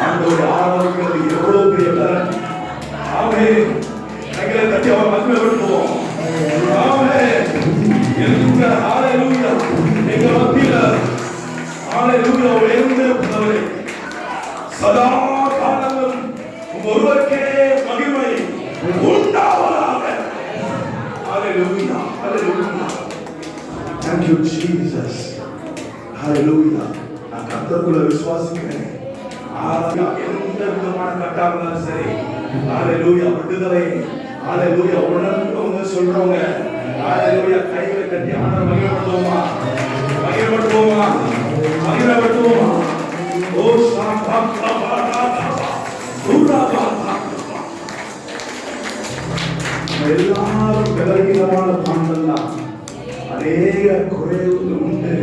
ஆண்டவரை ஆராதிக்கிறது எவ்வளவு பெரிய பலன். ஆமென். கைகளை தட்டி அவர் மகிமை படுத்துவோம். ஆமென். எல்லா ஹalleluya. எங்க மத்தியில ஹalleluya உயர்ந்திருப்பவரே, சதா காலமும் ஒருவருக்கே மகிமை உண்டாவதாக. ஹalleluya. ஹalleluya. Thank you Jesus. ஹalleluya. நான் கர்த்தருக்குள்ள விசுவாசிக்கிறேன். எந்த விதமான கட்டாஇருந்தாலும் சரி, ஹalleluya, விடுதலை, ஹalleluya, உணர்ந்தவங்க சொல்றவங்க, ஹalleluya, கைகளை கட்டி ஆண்டவரை மகிமைப்படுத்துவோமா, மகிமைப்படுத்துவோமா, மகிமைப்படுத்துவோமா. ஓ சாபா பாபா சூராபா. எல்லாரும் பலவீனமான பாண்டல் தான், அநேக குறைவுகள் உண்டு.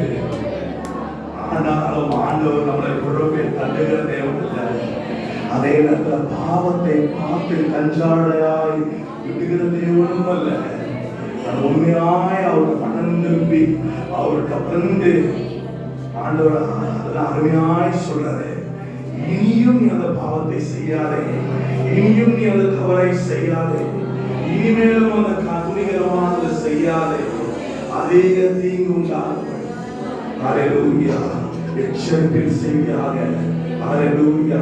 ஆனாலும் ஆண்டவர் நம்மளை குழப்பை தள்ளுகிற தேவன் இல்லை. அதே நேரத்தில் பாவத்தை பார்த்து கஞ்சாடையாய் விடுகிற தேவனும் அல்ல. உண்மையாய் அவர் மனம் திரும்பி அவருக்கு வந்து ஆண்டவர் அதெல்லாம் அருமையாய் சொல்றாரு, இனியும் நீ அந்த பாவத்தை செய்யாதே, இனியும் நீ அந்த தவறை செய்யாதே, இனிமேலும் அந்த துணிகரமானதை செய்யாதே, அதிக தீங்கு உண்டாகும். ஹalleluya. எச்சரிப்பில் செய்யாக. ஹalleluya.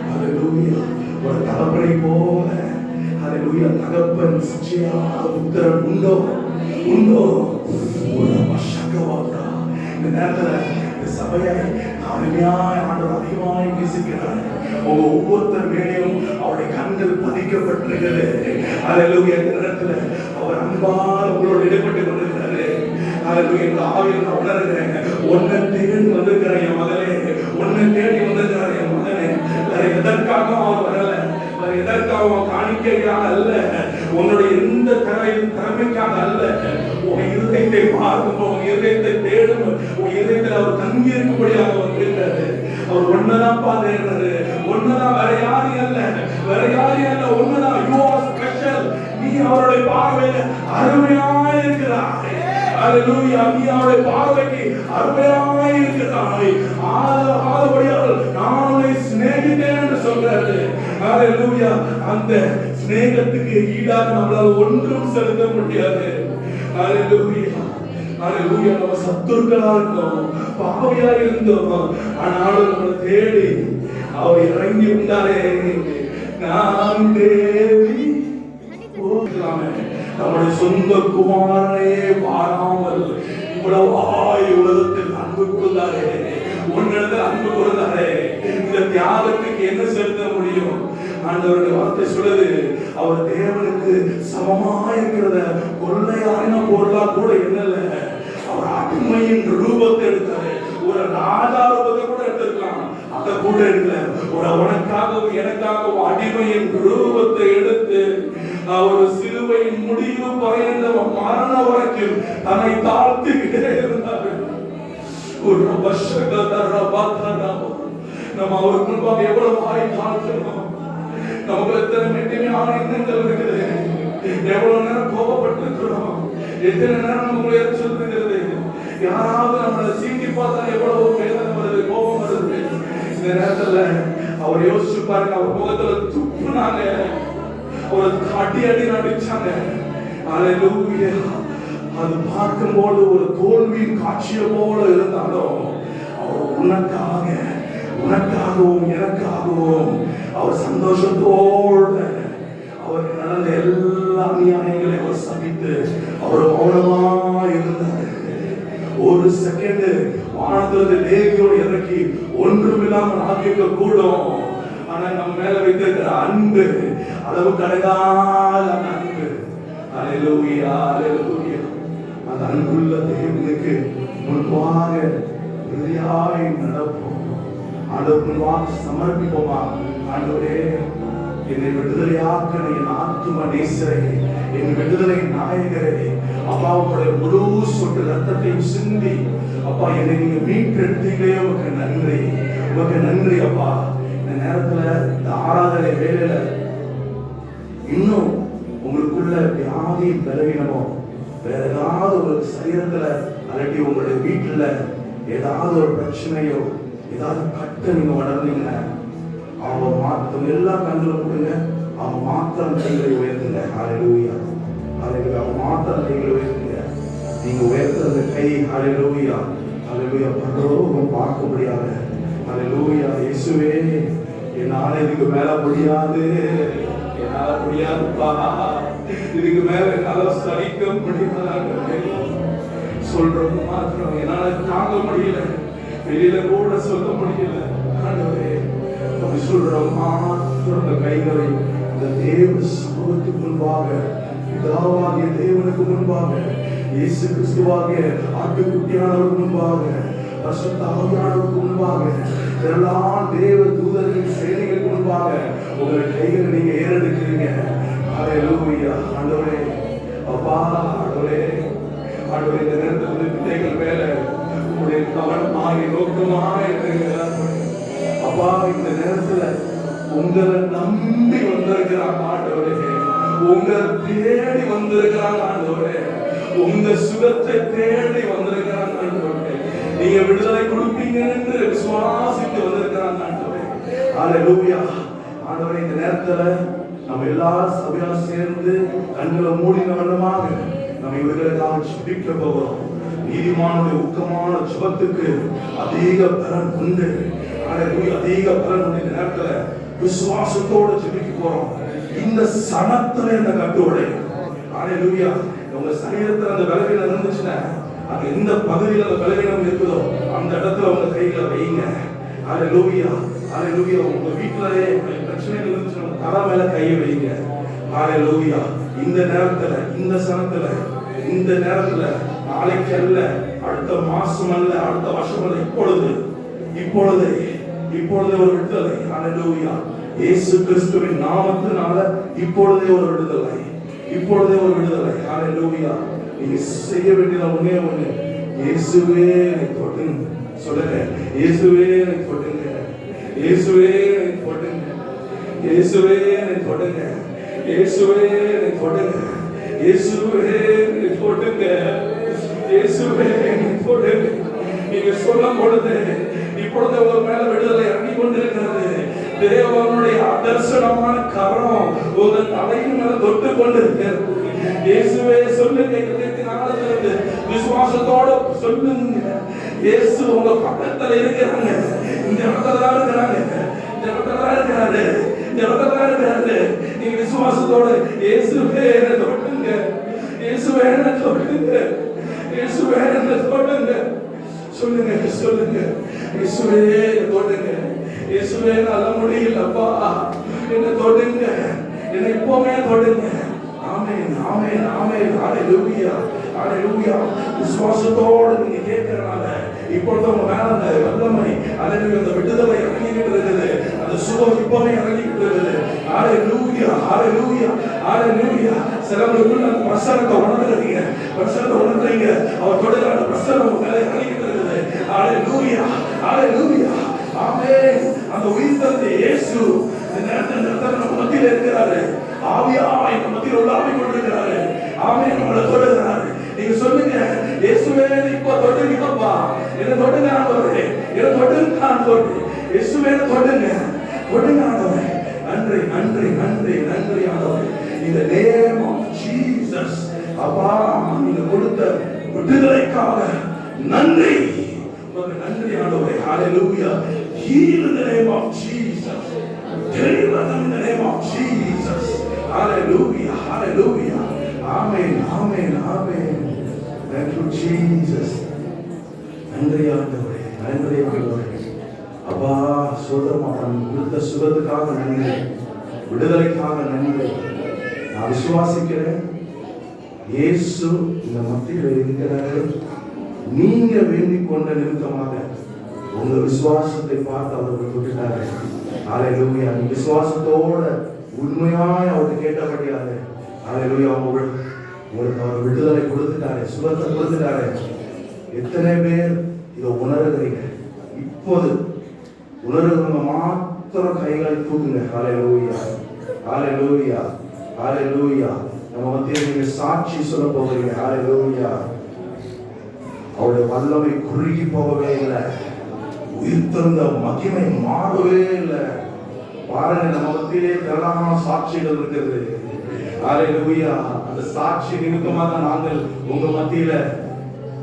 ஹalleluya. ஒரு தகப்பனை போல ஹalleluya தகப்பன் சிச்சையாக உத்தரவு உண்டோ உண்டோ. ஒரு மஷக்கவாதா இந்த நேரத்தில் இந்த சபையை அருமையாய் ஆண்டவர் அதிகமாய் நேசிக்கிறார். உங்க ஒவ்வொருத்தர் மேலேயும் அவருடைய கண்கள் பதிக்கப்பட்டிருக்கிறது. ஹalleluya. இந்த நேரத்தில் அவர் அன்பால் உங்களோடு இடைப்பட்டு கொண்டிருக்கிறாரு. ஹalleluya. இந்த ஆவியில் நான் உணர்கிறேன், உன்னை தேடி வந்திருக்கிறேன் என் மகனே, உன்னை தேடி வந்திருக்கிறார் என் மகனே. வேற எதற்காகவும் அவர் வரல, வேற எதற்காகவும் காணிக்கையாக அல்ல, உன்னுடைய எந்த திறமைக்காக அல்ல. உன் இருதயத்தை பார்க்கும், உன் இருதயத்தை தேடும், உன் இருதயத்தில் அவர் தங்கி இருக்கும்படியாக வந்திருக்கிறாரு. அவர் ஒன்னதான் பாதுகாக்கிறாரு, ஒன்னதான், வேற யாரும் அல்ல, வேற யாரும் அல்ல, ஒன்னதான். You are special. நீ அவருடைய பார்வையில அருமையாய் இருக்கிறாய். ஹalleluya. நீ அவருடைய பார்வைக்கு அருமையாய் இருக்கிறாய். ஆதபடியால் நான் உன்னை சிநேகித்தேன் என்று சொல்றாரு. ஹalleluya. அந்த சிநேகத்துக்கு ஈடாக நம்மளால் ஒன்றும் செலுத்த முடியாது. ஹalleluya. ஹalleluya. நம்ம சத்துருக்களா இருந்தோம், பாவியா இருந்தோம், ஆனாலும் நம்மளை தேடி அவர் இறங்கி வந்தாரே. நான் தேடி போகலாமே, நம்முடைய சொந்த குமாரனே வாராமல் இவ்வளவு உலகத்தில் அன்பு கொடுத்தாரே, உன்னிடத்தில் அன்பு கொடுத்தாரே. இந்த தியாகத்துக்கு என்ன செலுத்த முடியும்? ஆண்டவருடைய வார்த்தை சொல்லுது, அவர் தேவனுக்கு சமமாக இருக்கிறத கொள்ளையான பொருளா கூட என்னல்ல, அவர் அடிமையின் ரூபத்தை எடுத்தாரு. ஒரு ராஜா ரூபத்தை கூட எடுத்திருக்கலாம், அதை கூட எடுக்கல. உனக்காகவும் எனக்காகவும் அடிமையின் ரூபத்தை எடுத்து ஒரு சிலுவையின் முடிவு பறையந்த மரண வரைக்கும் தன்னை தாழ்த்திக்கிட்டே இருந்தார். ஒரு நம்ம அவருக்கு முன்பாக எவ்வளவு மாறி தாழ்த்தினோம். நமக்கு எத்தனை மென்மையான எண்ணங்கள் இருக்குது, எவ்வளவு நேரம் கோபப்பட்டிருக்கிறோம், எத்தனை நேரம் நம்ம எரிச்சல் இருக்கிறது. யாராவது நம்மளை சீண்டி பார்த்தா எவ்வளவு வேதனை வருது, கோபம் வருது. இந்த நேரத்துல அவர் யோசிச்சு பாருங்க, அவர் முகத்துல துப்புனாங்க, ஒரு அடி நடிச்சாங்க. ஹalleluya. அது பார்க்கும்போது ஒரு தோல்வியின் காட்சியை போல இருந்தாலும் அவர் உனக்காகவும் எனக்காகவும் அவர் சந்தோஷத்தோடு அவர் நடந்த எல்லா நியாயங்களை அவர் சபித்து அவர் மௌனமா இருந்தார். ஒரு செகண்ட் வானத்திலிருந்து தேவியோடு இறக்கி ஒன்றுமில்லாமல் ஆகியிருக்க கூடும். ஆனா நம்ம மேல வைத்திருக்கிற அன்பு அளவு கடகாத அன்பு. ஹalleluya. ஹalleluya. அந்த அன்புள்ள தேவனுக்கு முன்பாக உறுதியாய் நடப்போம். ஆண்டவர் முன்பாக சமர்ப்பிப்போமா? ஆண்டவரே, என்னை விடுதலையாக்கின என் ஆத்தும நேசரே, என் விடுதலை நாயகரே, அப்பா, உங்களுடைய முழு சொட்டு ரத்தத்தையும் சிந்தி அப்பா என்னை நீங்க மீட்டெடுத்தீங்களே, உமக்கு நன்றி, உமக்கு நன்றி அப்பா. இந்த நேரத்துல இந்த ஆராதனை வேலையில இன்னும் உங்களுக்குள்ள வியாதி பலவீனமோ வேற ஏதாவது ஒரு சரீரத்துல அல்லாட்டி உங்களுடைய வீட்டுல ஏதாவது ஒரு பிரச்சனையோ ஏதாவது கட்ட நீங்க உணர்ந்தீங்கன்னா அவங்க மாத்திரம் எல்லா கண்களும் கொடுங்க. அவங்க மாத்திரம் கைகளை உயர்த்துங்க. ஹல்லேலூயா, ஹல்லேலூயா. அவங்க மாத்திரம் கைகளை உயர்த்துங்க. நீங்க உயர்த்த அந்த கை ஹல்லேலூயா, ஹல்லேலூயா பரலோகம் பார்க்க முடியாது. ஹல்லேலூயா. இயேசுவே, என்னால இதுக்கு மேல முடியாது, என்னால முடியாதுப்பா, இதுக்கு மேல என்னால சகிக்க முடியாது சொல்றது மாத்திரம் என்னால தாங்க முடியல, வெளியில கூட சொல்ல முடியல. ஆண்டவரே, சொல்ற மாத்திரம் அந்த கைகளை இந்த தேவ சமூகத்துக்கு முன்பாக, பிதாவாகிய தேவனுக்கு முன்பாக, இயேசு கிறிஸ்துவாகிய ஆட்டுக்குட்டியானவருக்கு முன்பாக, பரிசுத்த ஆவியானவருக்கு முன்பாக, எல்லா தேவ தூதர்களின் சேனைகளுக்கு முன்பாக உங்கள் கைகளை நீங்க ஏறெடுக்கிறீங்க. ஹல்லேலூயா. ஆண்டவரே, அப்பா, ஆண்டவரே, ஆண்டவரே, இந்த நேரத்தில் பிள்ளைகள் மேல உங்களுடைய கவனமாய் நோக்கமாய் இருக்கிறார். அப்பா, இந்த நேரத்துல உங்களை நம்பி வந்திருக்கிறாங்க ஆண்டவரே, உங்களை தேடி வந்திருக்கிறாங்க ஆண்டவரே, உங்க சுகத்தை தேடி வந்திருக்கிறாங்க ஆண்டவரே, நீங்க விடுதலை கொடுப்பீங்க என்று விசுவாசித்து வந்திருக்கிறாங்க ஆண்டவரே. ஹல்லேலூயா. ஆண்டவரே, இந்த நேரத்துல நம்ம எல்லாரும் சபையா சேர்ந்து கண்களை மூடின வண்ணமாக நம்ம இவர்களுக்காக ஜெபிக்க போகிறோம். நீதிமானுடைய ஊக்கமான ஜெபத்துக்கு அதிக பலன் உண்டு. அதிக பலன் உண்டு. இந்த நேரத்துல விசுவாசத்தோட ஜெபிக்க போறோம். இந்த சனத்துல இந்த கட்டோடு ஹல்லேலூயா. உங்க சரீரத்துல அந்த பலவீனம் இருந்துச்சுன்னா, அங்க எந்த பகுதியில் அந்த பலவீனம் இருக்குதோ அந்த இடத்துல உங்க கைகளை வைங்க. ஹல்லேலூயா, ஹல்லேலூயா. உங்க வீட்டிலே பிரச்சனைகள் இருந்துச்சுன்னா தலை மேல கையை வைங்க. ஹல்லேலூயா. இந்த நேரத்துல, இந்த சனத்துல, இந்த நேரத்துல, நாளைக்கு அல்ல, அடுத்த மாசம் அல்ல, அடுத்த வருஷம் அல்ல, இப்பொழுதே ஒரு விடுதலை. ஹல்லேலூயா. இயேசு கிறிஸ்துவின் நாமத்தினால இப்பொழுதே ஒரு விடுதலை, இப்பொழுதே ஒரு விடுதலை. ஹல்லேலூயா. நீங்க செய்ய வேண்டியது ஒண்ணே ஒண்ணு, இயேசுவே என்னை தொடுங்க சொல்லுங்க. இயேசுவே என்னை தொடுங்க, இயேசுவே என்னை தொடுங்க, இயேசுவே என்னை தொடுங்க, இயேசுவே என்னை தொடுங்க, இயேசுவே என்னை தொடுங்க, இயேசுவே என்னை தொடுங்க. நீங்க சொல்லும் பொழுது இப்பொழுது உங்க மேல விடுதலை இறங்கி கொண்டிருக்கிறது. தேவனுடைய அதர்சனமான கரம் உங்க தலையின் மேல தொட்டு கொண்டிருக்கிறது. இயேசுவே சொல்லுங்க. விசுவாசத்தோட சொல்லுங்க. இயேசு உங்க பக்கத்துல இருக்கிறாங்க. இந்த இடத்துல இருக்கிறாங்க, இந்த இடத்துல இருக்கிறாரு, இந்த இடத்துல இருக்கிறாரு. நீங்க விசுவாசத்தோட இயேசுவே என்ன தொட்டுங்க, இயேசுவே என்ன தொட்டுங்க, இயேசுவே என்ன தொட்டுங்க சொல்லுங்க, சொல்லுங்க. இயேசுவே தொடுங்க, இயேசுவே நல்ல முடியலப்பா, என்ன தொடுங்க, என்ன இப்போமே தொடுங்க. ஆமென், ஆமென், ஆமென். ஹல்லேலூயா, ஹல்லேலூயா. விசுவாசத்தோடு நீங்க கேட்கறனால இப்பொழுது உங்க மேல அந்த வல்லமை, ஹல்லேலூயா, அந்த விடுதலை இறங்கிட்டு இருக்குது. அந்த சுகம் இப்பவே இறங்கிட்டு இருக்குது. ஹல்லேலூயா, ஹல்லேலூயா, ஹல்லேலூயா. சிலவங்களுக்குள்ள அந்த பிரசன்னத்தை உணர்றீங்க, பிரசன்னத்தை உணர்றீங்க. அவர் தொடுகிற அந்த பிரசன்னம் உங்க மேல இறங்கிட்டு இருக்குது. ஹல்லேலூயா, ஹல்லேலூயா. ஆமென். அந்த உயிர்த்தெழுந்த இயேசு இந்த நேரத்தில் நம்ம மத்தியில் இருக்கிறாரு. ஆவியாய் நம்ம மத்தியில் உள்ளாவி கொண்டிருக்கிறாரு. ஆமென். நம்மளை தொடுகிறாரு. நீங்க சொல்லுங்க, இயேசுவே இப்ப தொடுங்கப்பா, என்ன தொடுங்க ஆண்டவரே, என்ன தொடுங்க ஆண்டவரே, இயேசுவே தொடுங்க, தொடுங்க ஆண்டவரே. நன்றி, நன்றி, நன்றி, நன்றி ஆண்டவரே. In the name of Jesus. அப்பா, நீங்க கொடுத்த விடுதலைக்காக நன்றி, நன்றி ஆண்டவரே. Hallelujah. Heal in the name of Jesus. Deliver them in the name of Jesus. Hallelujah, hallelujah. Amen, amen, amen. Thank you Jesus. நன்றி ஆண்டவரே, நன்றி ஆண்டவரே. அப்பா, சோதரமான் கொடுத்த சுகத்துக்காக நன்றி, விடுதலைக்காக நன்றி. நான் விசுவாசிக்கிறேன், இயேசு இந்த மத்தியில் இருக்கிறாரு. நீங்க வேண்டிக் கொண்ட நிமித்தமாக உங்க விசுவாசத்தை பார்த்து அவர்கள் விட்டுட்டாரு. ஹல்லேலூயா. நீ விசுவாசத்தோட உண்மையாய் அவருக்கு கேட்டபடியாரு. ஹல்லேலூயா. உங்களுக்கு அவர் விடுதலை கொடுத்துட்டாரு, சுகத்தை கொடுத்துட்டாரு. எத்தனை பேர் இதை உணர்கிறீங்க? இப்போது உணர்கிறவங்க மாத்திரம் கைகளை தூக்குங்க. ஹல்லேலூயா, ஹல்லேலூயா, ஹல்லேலூயா. நம்ம மத்தியில் நீங்க சாட்சி சொல்ல போகிறீங்க. ஹல்லேலூயா. அவருடைய வல்லமை குறுகி போகவே இல்லை, உயிர்த்தெழுந்த மகிமை மாறவே இல்லை. பாருங்க, நம்ம மத்தியிலே திரளான சாட்சிகள் இருக்குது. ஹல்லேலூயா. அந்த சாட்சி நிமித்தமாக நாங்கள் உங்க மத்தியில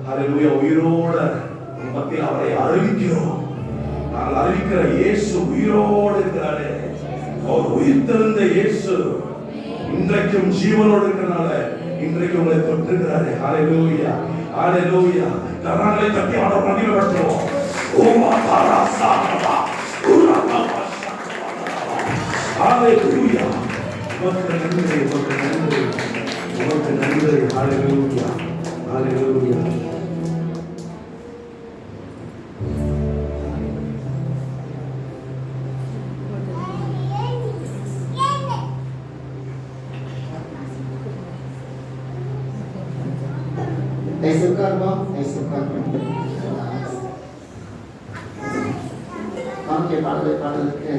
ஹல்லேலூயா உயிரோட உங்க மத்தியில் அவரை அறிவிக்கிறோம். நாங்கள் அறிவிக்கிற இயேசு உயிரோடு இருக்கிறாரே, அவர் உயிர்த்தெழுந்த இயேசு இன்றைக்கும் ஜீவனோடு இருக்கிறனால இன்றைக்கு உங்களை தொட்டிருக்கிறாரே. ஹல்லேலூயா, ஹல்லேலூயா. கரங்களை தட்டி ஆண்டவரை மகிமைப்படுத்துவோம். ஓமா தாராசானபா உரபா ஹல்லேலூயா. உமக்கு நன்றி, உமக்கு நன்றி, உமக்கு நன்றி. ஹல்லேலூயா, ஹல்லேலூயா. பாடலுக்கு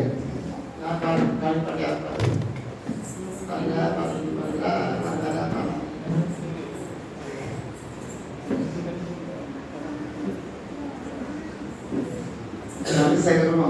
சேகரமா